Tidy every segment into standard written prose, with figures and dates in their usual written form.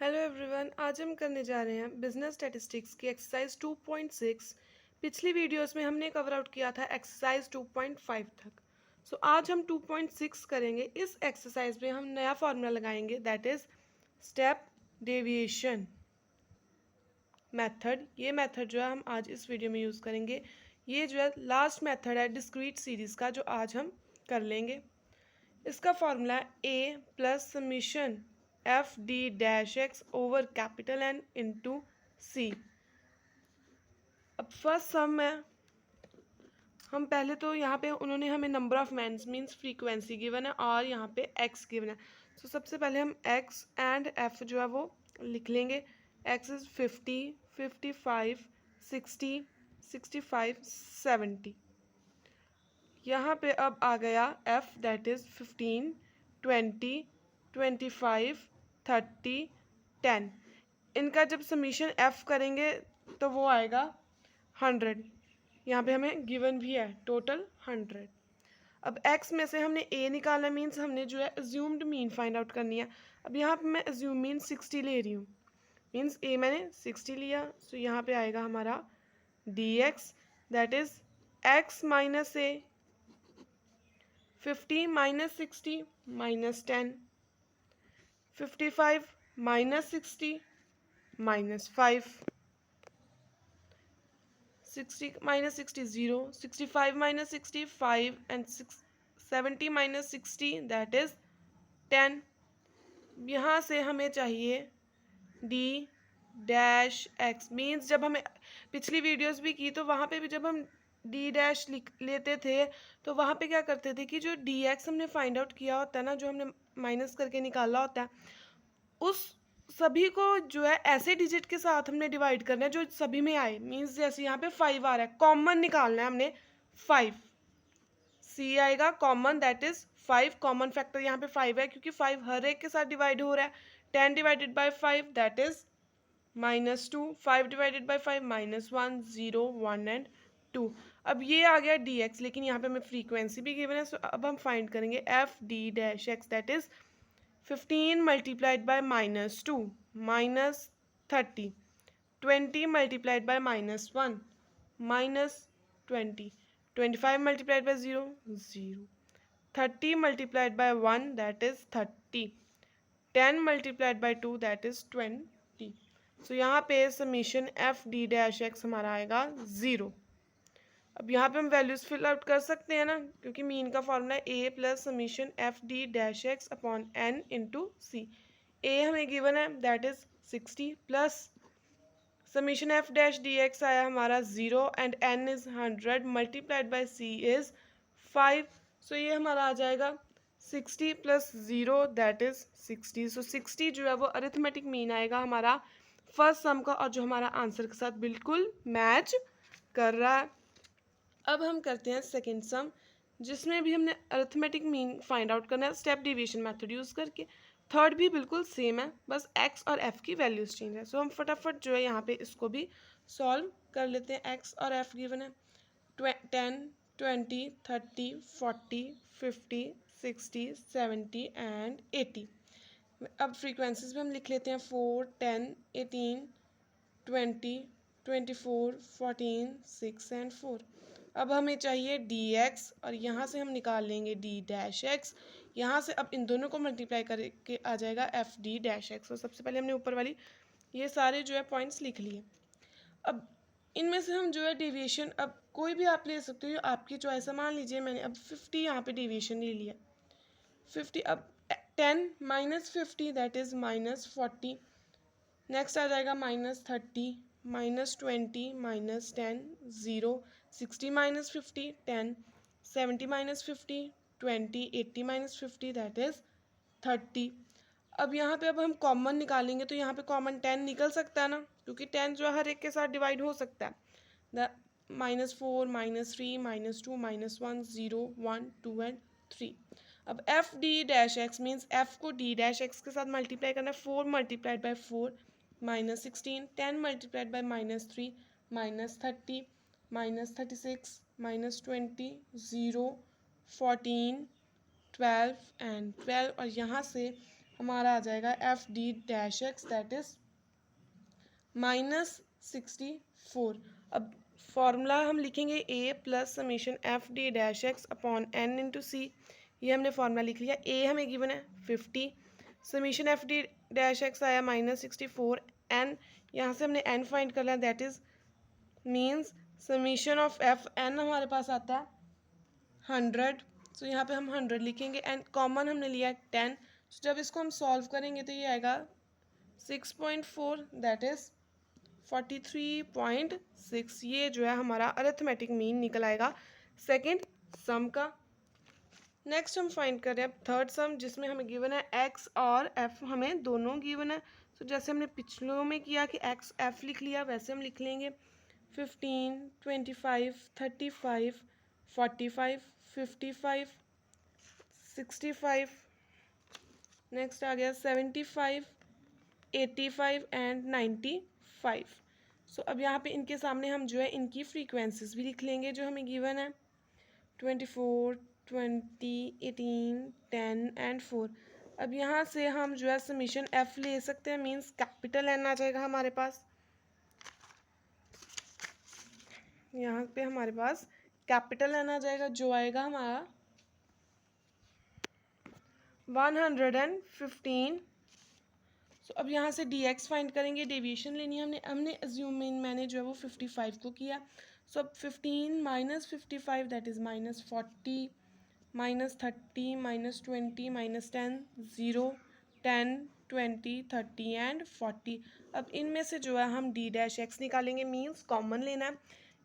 Hello everyone, आज हम करने जा रहे हैं बिजनेस स्टैटिस्टिक्स की एक्सरसाइज 2.6। पिछली वीडियोस में हमने कवर आउट किया था एक्सरसाइज 2.5 तक। सो आज हम 2.6 करेंगे। इस एक्सरसाइज में हम नया फॉर्मूला लगाएंगे, that is step deviation method. ये मेथड जो है हम आज इस वीडियो में यूज़ करेंगे। ये जो है लास्ट मेथड है डिस्क्रीट सीरीज़ का, जो आज हम कर लेंगे। इसका फॉर्मूला है A plus summation F D dash X over capital N into C. अब फर्स्ट सम है, हम पहले तो यहाँ पे उन्होंने हमें number of mains means frequency given है और यहाँ पे एक्स गिवन है। तो सबसे पहले हम एक्स एंड एफ जो है वो लिख लेंगे। X is 50, 55, 60, 65, 70। यहाँ पे अब आ गया f दैट इज़ 15, 20, 25, 30, 10। इनका जब समीशन f करेंगे तो वो आएगा 100। यहाँ पे हमें गिवन भी है टोटल 100। अब x में से हमने a निकालना, मीन्स हमने जो है अज्यूम्ड मीन फाइंड आउट करनी है। अब यहाँ पे मैं अज्यूम मीन 60 ले रही हूँ, मीन्स a मैंने 60 लिया। सो यहाँ पे आएगा हमारा dx that is x minus a, 50 minus 60 minus 10, 55 minus 60 minus 5, 60 minus 60 0, 65 minus 60 5 and 70 minus 60 that is 10। यहाँ से हमें चाहिए डी डैश एक्स, मीन्स जब हमें पिछली वीडियोस भी की तो वहाँ पे भी जब हम डी डैश लिख लेते थे तो वहाँ पे क्या करते थे कि जो डी एक्स हमने फाइंड आउट किया होता है ना, जो हमने माइनस करके निकाला होता है, उस सभी को जो है ऐसे डिजिट के साथ हमने डिवाइड करना है जो सभी में आए। मीन्स जैसे यहाँ पे 5 आ रहा है, कॉमन निकालना है हमने 5। सी आएगा common that is 5। Common factor यहाँ पे 5 है क्योंकि 5 हर एक के साथ डिवाइड हो रहा है। 10 divided by 5 that is -2, 5 divided by 5 -1, 0, 1 and 2। अब ये आ गया डी एक्स, लेकिन यहाँ पे हमें फ्रीक्वेंसी भी गिवन है। सो अब हम फाइंड करेंगे F D dash X that is 15 multiplied by -2 -30, 20 multiplied by -1 -20, 25 multiplied by 0 0, 30 multiplied by 1 that is 30, 10 multiplied by 2 that is 20। सो यहाँ पे summation F D dash x हमारा आएगा 0। अब यहाँ पे हम वैल्यूज फिल आउट कर सकते हैं ना, क्योंकि मीन का फॉर्मूला है A plus summation F D dash X upon N into C. A हमें गिवन है that is 60 plus summation F dash D X आया हमारा 0 and N is 100 multiplied by C is 5। So ये हमारा आ जाएगा 60 प्लस 0 दैट इज 60। सो 60 जो है वो अरिथमेटिक मीन आएगा हमारा फर्स्ट सम का, और जो हमारा आंसर के साथ बिल्कुल मैच कर रहा है। अब हम करते हैं सेकेंड सम, जिसमें भी हमने अरिथमेटिक मीन फाइंड आउट करना है स्टेप डिवीजन मेथड यूज़ करके। थर्ड भी बिल्कुल सेम है, बस एक्स और एफ की वैल्यूज चेंज है। सो हम फटाफट जो है यहाँ पे इसको भी सॉल्व कर लेते हैं। एक्स और एफ गिवन है 10, 20, 30, 40, 50, 60, 70 एंड 80। अब फ्रीक्वेंसीज भी हम लिख लेते हैं 4, 10, 18, 20, 24, 14, 6 एंड 4। अब हमें चाहिए डी एक्स और यहाँ से हम निकाल लेंगे डी डैश एक्स। यहाँ से अब इन दोनों को मल्टीप्लाई करके आ जाएगा एफ डी डैश एक्स। और सबसे पहले हमने ऊपर वाली ये सारे जो है पॉइंट्स लिख लिए। अब इनमें से हम जो है डेविएशन अब कोई भी आप ले सकते हो, आपकी चॉइस है। मान लीजिए मैंने अब 50 यहाँ पे डेविएशन ले लिया 50। अब 10 माइनस 50 दैट इज़ -40। नेक्स्ट आ जाएगा -30, -20, -10, 0, 60 minus 50 10, 70 minus 50 20, 80 minus 50 that is 30। अब यहाँ पे अब हम कॉमन निकालेंगे तो यहाँ पे कॉमन 10 निकल सकता है ना, क्योंकि 10 जो है हर एक के साथ डिवाइड हो सकता है। -4, -3, -2, -1, 0, 1, 2 एंड 3। अब F D dash X means F को डी डैश एक्स के साथ मल्टीप्लाई करना है। 4 multiplied by 4 -16, 10 multiplied by -3 -30, -36, -20, 0, 14, 12 and 12। और यहाँ से हमारा आ जाएगा F D dash X that is -64। अब फॉर्मूला हम लिखेंगे A plus summation F D dash X upon N into C. ये हमने फॉर्मूला लिख लिया। ए हमें गिवन है 50, summation F D dash x आया -64, एन यहाँ से हमने एन फाइंड कर लिया that is means summation of f n हमारे पास आता है 100। सो यहाँ पे हम 100 लिखेंगे एंड कॉमन हमने लिया है 10। सो जब इसको हम सॉल्व करेंगे तो ये आएगा 6.4 दैट इज 43.6। ये जो है हमारा अरिथमेटिक मीन निकल आएगा सेकेंड सम का। नेक्स्ट हम फाइंड कर रहे हैं थर्ड सम जिसमें हमें गिवन है एक्स और एफ हमें दोनों गिवन है। सो जैसे हमने पिछलों में किया कि एक्स एफ लिख लिया वैसे हम लिख लेंगे 15, 25, 35, 45, 55, 65, नेक्स्ट आ गया 75, 85 एंड 95। सो अब यहाँ पे इनके सामने हम जो है इनकी फ्रीक्वेंसीज भी लिख लेंगे जो हमें गिवन है 24, 20, 18, 10 एंड 4। अब यहाँ से हम जो है समीशन एफ ले सकते हैं मीन्स कैपिटल एन आ जाएगा हमारे पास। यहाँ पे हमारे पास कैपिटल एन आ जाएगा जो आएगा हमारा 115। सो अब यहाँ से डी एक्स फाइंड करेंगे, डेविएशन लेनी है हमने अज्यूम मैंने जो है वो 55 को किया। सो अब 15 माइनस 55 दैट इज़ -40, -30, -20, -10, 0, 10, 20, 30 एंड 40। अब इनमें से जो है हम डी डैश एक्स निकालेंगे मीन्स कॉमन लेना है।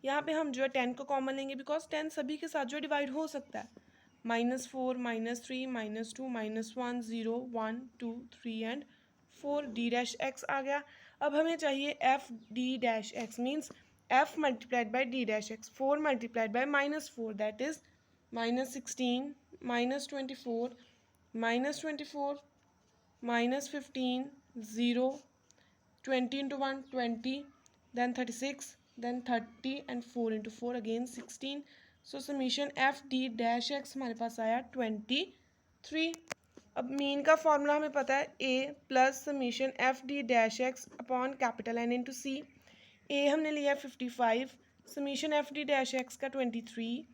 यहाँ पे हम जो है 10 को कॉमन लेंगे बिकॉज 10 सभी के साथ जो डिवाइड हो सकता है। -4, -3, -2, -1, 0, 1, 2, 3 एंड 4 डी डैश एक्स आ गया। अब हमें चाहिए F D dash X means F multiplied by D dash x. 4 multiplied by -4 that is -16, -24, -24, -15, 0, 20 into 1 20, then 36, then 30 and 4 into 4 again 16। So summation F D dash X हमारे पास आया 23। अब mean का formula हमें पता है A plus summation F D dash X upon capital N into C. A हमने लिया 55, summation F D dash X का 23,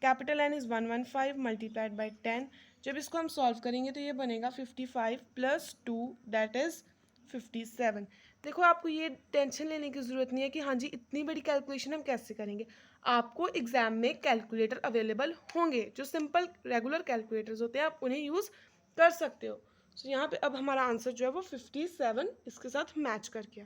capital N is 115 multiplied by 10। जब इसको हम सॉल्व करेंगे तो ये बनेगा 55 + 2 दैट इज़ 57। देखो आपको ये टेंशन लेने की ज़रूरत नहीं है कि हाँ जी इतनी बड़ी कैलकुलेशन हम कैसे करेंगे। आपको एग्जाम में कैलकुलेटर अवेलेबल होंगे जो सिंपल रेगुलर कैलकुलेटर्स होते हैं, आप उन्हें यूज़ कर सकते हो। सो यहाँ पे अब हमारा आंसर जो है वो 57 इसके साथ मैच कर गया।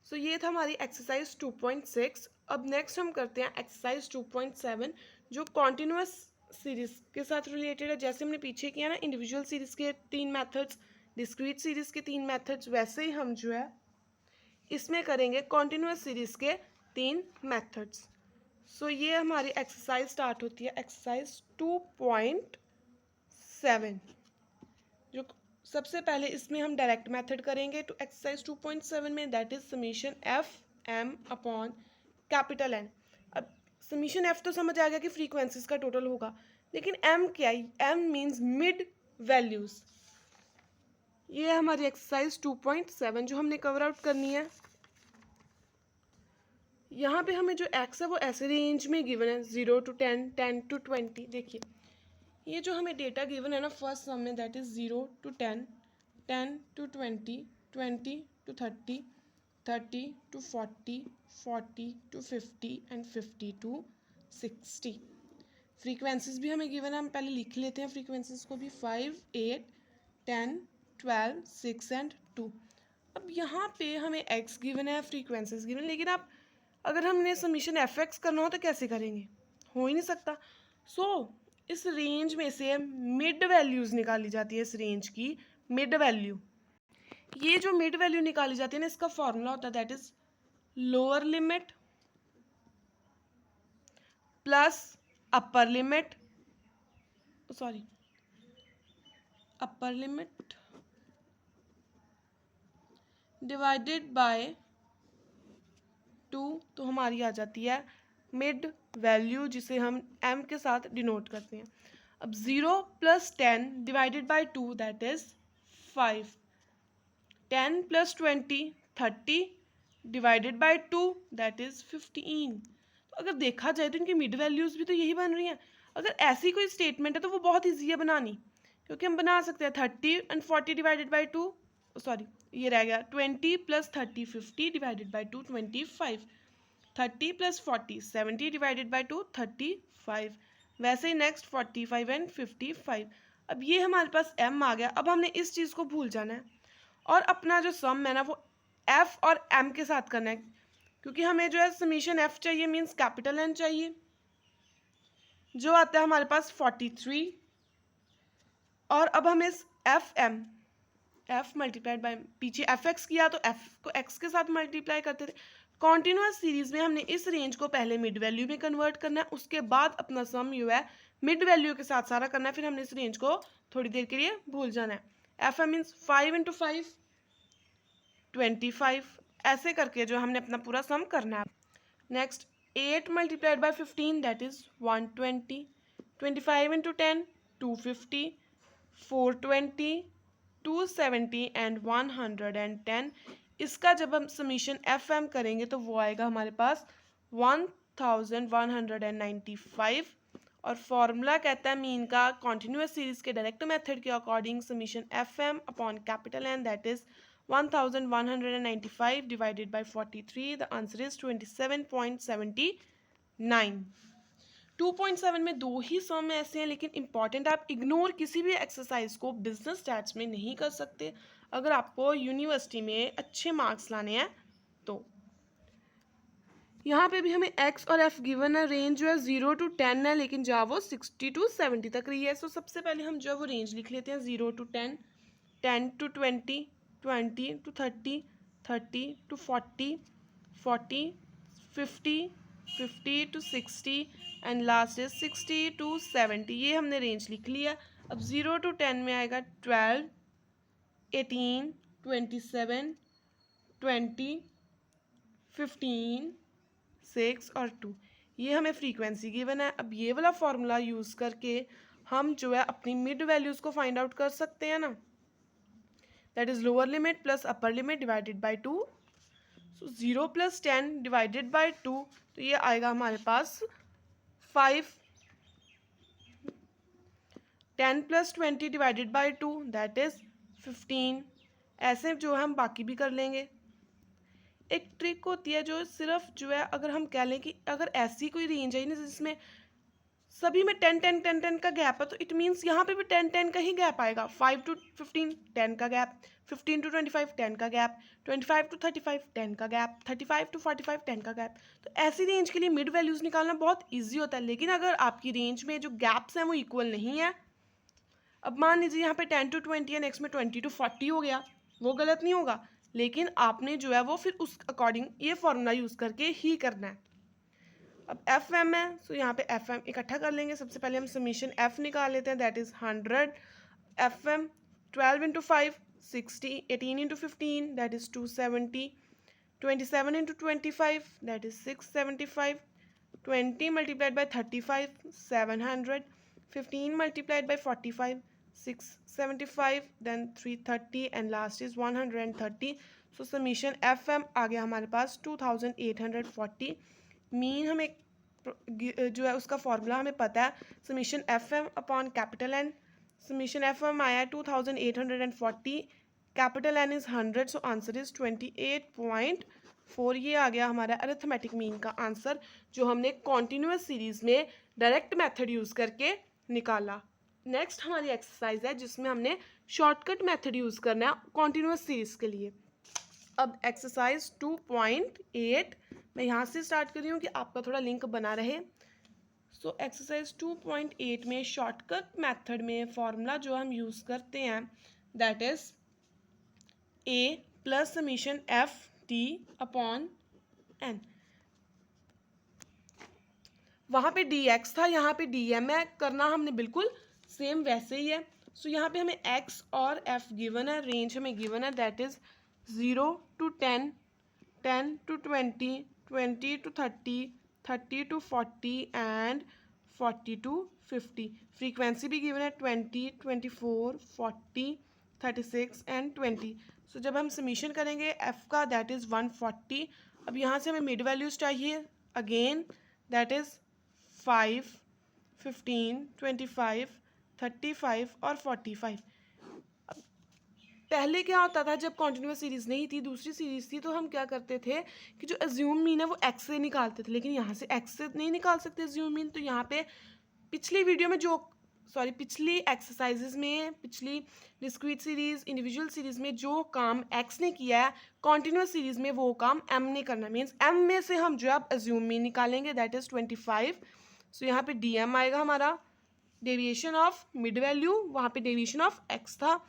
सो ये था हमारी एक्सरसाइज 2.6। अब नेक्स्ट हम करते हैं एक्सरसाइज 2.7 जो कॉन्टिन्यूस सीरीज के साथ रिलेटेड है। जैसे हमने पीछे किया ना इंडिविजुअल सीरीज के 3 मेथड्स, डिस्क्रीट सीरीज के 3 मेथड्स, वैसे ही हम जो है इसमें करेंगे कॉन्टिन्यूस सीरीज के 3 मेथड्स। सो ये हमारी एक्सरसाइज स्टार्ट होती है एक्सरसाइज 2.7 जो सबसे पहले इसमें हम डायरेक्ट मेथड करेंगे तो एक्सरसाइज 2.7 में that is summation F M upon capital n. अब समीशन एफ तो समझ आ गया कि फ्रीक्वेंसीज का टोटल होगा, लेकिन एम क्या है? M means mid values. ये है हमारी एक्सरसाइज 2.7 जो हमने कवर आउट करनी है। यहाँ पे हमें जो एक्स है वो ऐसे रेंज में गिवन है 0 to 10, 10 to 20। देखिए ये जो हमें डेटा गिवन है ना फर्स्ट सम में that is 0 to 10, 10 to 20, 20 to 30, 30 to 40, 40 to 50 and 50 to 60। Frequencies भी हमें गिवन है, हम पहले लिख लेते हैं फ्रीक्वेंसीज को भी 5, 8, 10, 12, 6 एंड 2। अब यहाँ पे हमें एक्स गिवन है, फ्रीक्वेंसीज गिवन, लेकिन आप अगर हमने समीशन एफ एक्स करना हो तो कैसे करेंगे? हो ही नहीं सकता। सो इस रेंज में से मिड वैल्यूज़ निकाली जाती है। इस रेंज की मिड वैल्यू, ये जो मिड वैल्यू निकाली जाती है ना इसका फॉर्मूला होता है that is lower limit plus upper limit, sorry upper limit divided by 2, तो हमारी आ जाती है मिड वैल्यू जिसे हम m के साथ डिनोट करते हैं। अब 0 + 10 divided by 2 that is 5, 10 + 20 30 divided by 2 that is 15। तो अगर देखा जाए तो इनकी मिड वैल्यूज भी तो यही बन रही हैं। अगर ऐसी कोई स्टेटमेंट है तो वो बहुत ईजी है बनानी, क्योंकि हम बना सकते हैं 30 and 40 डिवाइडेड बाई 2, सॉरी ये रह गया 20 + 30 50 डिवाइडेड बाई 2 25, 30 + 40 70 डिवाइडेड बाई 2 35, वैसे ही नेक्स्ट 45 and 55। अब ये हमारे पास m आ गया। अब हमने इस चीज़ को भूल जाना है और अपना जो सम है ना वो f और m के साथ करना है, क्योंकि हमें जो है समीशन f चाहिए, मीन्स कैपिटल N चाहिए, जो आता है हमारे पास 43। और अब हम इस f मल्टीप्लाइड बाय, पीछे fx किया तो f को x के साथ मल्टीप्लाई करते थे। कॉन्टिन्यूस सीरीज में हमने इस रेंज को पहले मिड वैल्यू में कन्वर्ट करना है, उसके बाद अपना सम जो है मिड वैल्यू के साथ सारा करना है, फिर हमने इस रेंज को थोड़ी देर के लिए भूल जाना है। f मीन्स 5 × 5 25, ऐसे करके जो हमने अपना पूरा सम करना है। Next 8 multiplied by 15 that is 120, 25 × 10 250, 420, 270 and 110। इसका जब हम समीशन एफ एम करेंगे तो वो आएगा हमारे पास 1195। और फॉर्मूला कहता है मीन का कॉन्टिन्यूस सीरीज के डायरेक्ट मेथड के according summation F M upon capital N that is 1195 divided by 43। The answer is 27.79। 2.7 में दो ही सम ऐसे हैं, लेकिन इंपॉर्टेंट, आप इग्नोर किसी भी एक्सरसाइज को बिजनेस स्टैट्स में नहीं कर सकते अगर आपको यूनिवर्सिटी में अच्छे मार्क्स लाने हैं तो। यहाँ पे भी हमें x और f गिवन है, रेंज जो है 0 to 10 है, लेकिन जहाँ वो 60 to 70 तक रही है। सो सबसे पहले हम जो है वो रेंज लिख लेते हैं 0 to 10, 10 to 20, 20 to 30, 30 to 40, 40, 50, 50 to 60 and last is 60 to 70। ये हमने रेंज लिख लिया। अब 0 to 10 में आएगा 12, 18, 27, 20, 15, 6 और 2। ये हमें फ्रीक्वेंसी गिवन है। अब ये वाला फॉर्मूला यूज़ करके हम जो है अपनी मिड वैल्यूज़ को फाइंड आउट कर सकते हैं ना, that is lower limit plus upper limit divided by 2। So 0 + 10 divided by 2, तो ये आएगा हमारे पास 5, 10 + 20 डिवाइडेड बाई 2 दैट इज़ 15। ऐसे जो है हम बाकी भी कर लेंगे। एक ट्रिक होती है जो सिर्फ जो है अगर हम कह लें कि अगर ऐसी कोई रेंज है ना जिसमें सभी में 10 10 10 10 का गैप है, तो इट मीन्स यहाँ पे भी 10 10 का ही गैप आएगा। 5 to 15 10 का गैप, 15 to 25 10 का गैप, 25 to 35 10 का गैप, 35 to 45 10 का गैप। तो ऐसी रेंज के लिए मिड वैल्यूज़ निकालना बहुत ईजी होता है। लेकिन अगर आपकी रेंज में जो गैप्स हैं वो इक्वल नहीं है, अब मान लीजिए यहाँ पे 10 to 20 है, नेक्स्ट में 20 to 40 हो गया, वो गलत नहीं होगा, लेकिन आपने जो है वो फिर उस अकॉर्डिंग ये फॉर्मूला यूज़ करके ही करना है। अब एफ एम है, सो यहाँ पे एफ एम इकट्ठा कर लेंगे। सबसे पहले हम समीशन एफ निकाल लेते हैं, that is 100। F M 12 × 5 60, 18 × 15 that is 270, 27 × 25 that is 675, 20 multiplied by 35 700, 15 multiplied by 45 675, then 330 and last is 130। So summation F M आ गया हमारे पास 2840। मीन हमें जो है उसका फॉर्मूला हमें पता है, summation F M upon capital N. Summation F M आया 2840, capital N is 100, so answer is 28.4। ये आ गया हमारा अरिथमेटिक मीन का आंसर, जो हमने कॉन्टिन्यूस सीरीज में डायरेक्ट मेथड यूज़ करके निकाला। नेक्स्ट हमारी एक्सरसाइज है जिसमें हमने शॉर्टकट मेथड यूज़ करना है कॉन्टिन्यूस सीरीज के लिए। अब एक्सरसाइज 2.8 मैं यहाँ से स्टार्ट कर रही हूँ कि आपका थोड़ा लिंक बना रहे। सो एक्सरसाइज 2.8 में शॉर्टकट मेथड में फॉर्मूला जो हम यूज़ करते हैं that is a plus summation F T upon N. वहाँ पे डी एक्स था, यहाँ पे डी एम है, करना हमने बिल्कुल सेम वैसे ही है। सो यहाँ पे हमें एक्स और एफ गिवन है, रेंज हमें गिवन है that is 0 to 10, 10 to 20, 20 to 30, 30 to 40 and 40 to 50। Frequency भी गिवन है 20, 24, 40, 36 एंड 20। सो जब हम समीशन करेंगे एफ का दैट इज़ 140। अब यहाँ से हमें मिड वैल्यूज चाहिए अगेन, दैट इज़ 5, 15, 25, 35 और 45। पहले क्या होता था जब कॉन्टिन्यूस सीरीज नहीं थी, दूसरी सीरीज थी, तो हम क्या करते थे कि जो अज्यूम मीन है वो एक्स से निकालते थे, लेकिन यहाँ से एक्स से नहीं निकाल सकते अज्यूम मीन। तो यहाँ पे पिछली वीडियो में जो पिछली एक्सरसाइजेज में, पिछली डिस्क्रीट सीरीज, इंडिविजुअल सीरीज में जो काम एक्स ने किया है, कॉन्टिन्यूस सीरीज में वो काम एम ने करना। मीन्स एम में से हम जो है अब अज्यूम मीन निकालेंगे, दैट इज 25। सो यहाँ पे डी एम आएगा हमारा, डेविएशन ऑफ मिड वैल्यू, वहाँ पे डेविएशन ऑफ एक्स था।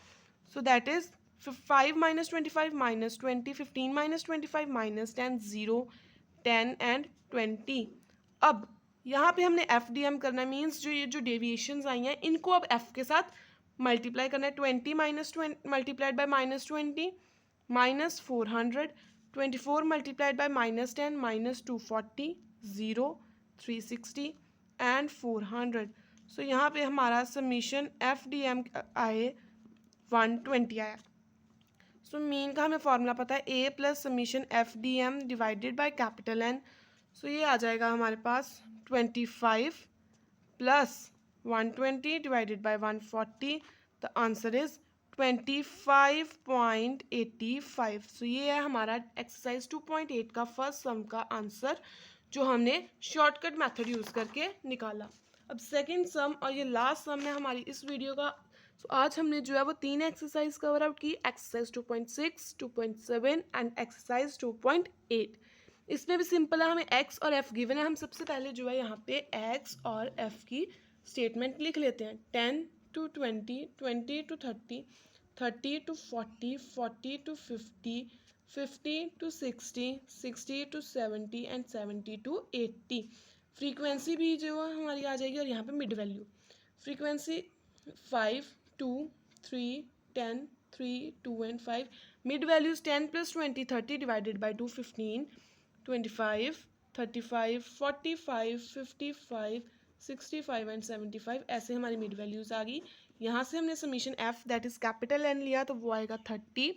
So that is 5 minus 25 minus 20, 15 minus 25 minus 10, 0, 10 and 20। अब यहाँ पे हमने एफ डी एम करना, मीन्स जो ये जो डेविएशंस आई हैं इनको अब एफ के साथ मल्टीप्लाई करना है। 20 minus 20 multiplied by minus 20 minus 400, 24 multiplied by minus 10 minus 240, 0, 360 and 400। सो यहाँ पे हमारा समीशन एफ डी एम आए 120 आया। सो मीन का हमें फॉर्मूला पता है, A plus summation F D M divided by capital N. So ये आ जाएगा हमारे पास 25 प्लस 120 divided by 140। The answer is 25.85। So ये है हमारा एक्सरसाइज 2.8 का फर्स्ट सम का आंसर, जो हमने शॉर्टकट मेथड यूज़ करके निकाला। अब सेकंड सम और ये लास्ट सम है हमारी इस वीडियो का। सो आज हमने जो है वो 3 एक्सरसाइज कवर आउट की, एक्सरसाइज 2.6, 2.7 एंड एक्सरसाइज 2.8। इसमें भी सिंपल है, हमें एक्स और एफ गिवन है। हम सबसे पहले जो है यहाँ पे एक्स और एफ की स्टेटमेंट लिख लेते हैं। 10 to 20, 20 to 30, 30 to 40, 40 to 50, 50 to 60, 60 to 70 and 70 to 80। Frequency भी जो है हमारी आ जाएगी, और यहाँ पे mid value frequency 5, 2, 3, 10, 3, 2 and 5। Mid values 10 plus 20, 30 divided by 2, 15, 25, 35, 45, 55, 65 and 75। ऐसे हमारी मिड वैल्यूज आ गई। यहाँ से हमने summation F that is capital N लिया, तो वो आएगा 30।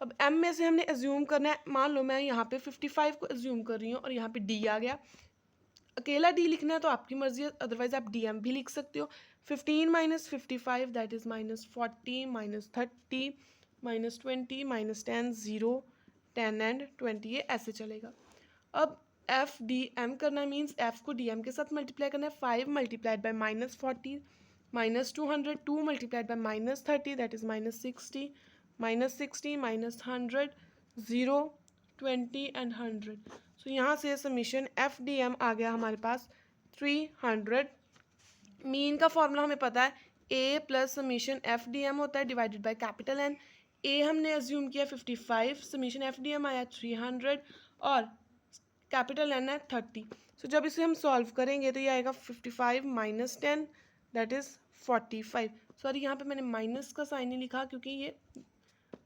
अब एम में से हमने अज्यूम करना है, मान लो मैं यहाँ पे 55 को अज्यूम कर रही हूँ और यहाँ पे डी आ गया। अकेला डी लिखना है तो आपकी मर्जी है, अदरवाइज आप डी एम भी लिख सकते हो। 15 minus 55 that is minus 40 minus 30 minus 20 minus 10, 0, 10 and 20। ये ऐसे चलेगा। अब एफ डी एम करना मीन्स एफ को डी एम के साथ मल्टीप्लाई करना है। 5 multiplied by minus 40 minus 200, 2 multiplied by minus 30 that is minus 60 minus 60 minus 100, 0, 20 and 100। सो यहाँ से समीशन एफ डी एम आ गया हमारे पास 300। मीन का फॉर्मूला हमें पता है, A plus summation F D M होता है divided by capital N. A हमने अज्यूम किया 55, समीशन एफ डी एम आया 300 और कैपिटल एन है 30। सो जब इसे हम सॉल्व करेंगे तो ये आएगा 55 माइनस 10 दैट इज़ 45। सॉरी यहाँ पे मैंने माइनस का साइन नहीं लिखा क्योंकि ये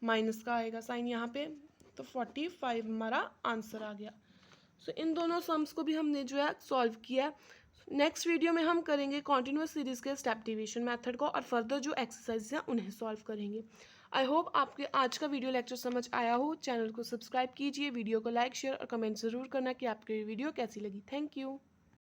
माइनस का आएगा साइन यहाँ पे, तो 45 हमारा आंसर आ गया। सो इन दोनों सम्स को भी हमने जो है सॉल्व किया। नेक्स्ट वीडियो में हम करेंगे कॉन्टिन्यूस सीरीज़ के स्टेप डिवीजन मेथड को, और फर्दर जो एक्सरसाइज हैं उन्हें सॉल्व करेंगे। आई होप आपके आज का वीडियो लेक्चर समझ आया हो। चैनल को सब्सक्राइब कीजिए, वीडियो को लाइक, शेयर और कमेंट ज़रूर करना कि आपको ये वीडियो कैसी लगी। Thank you.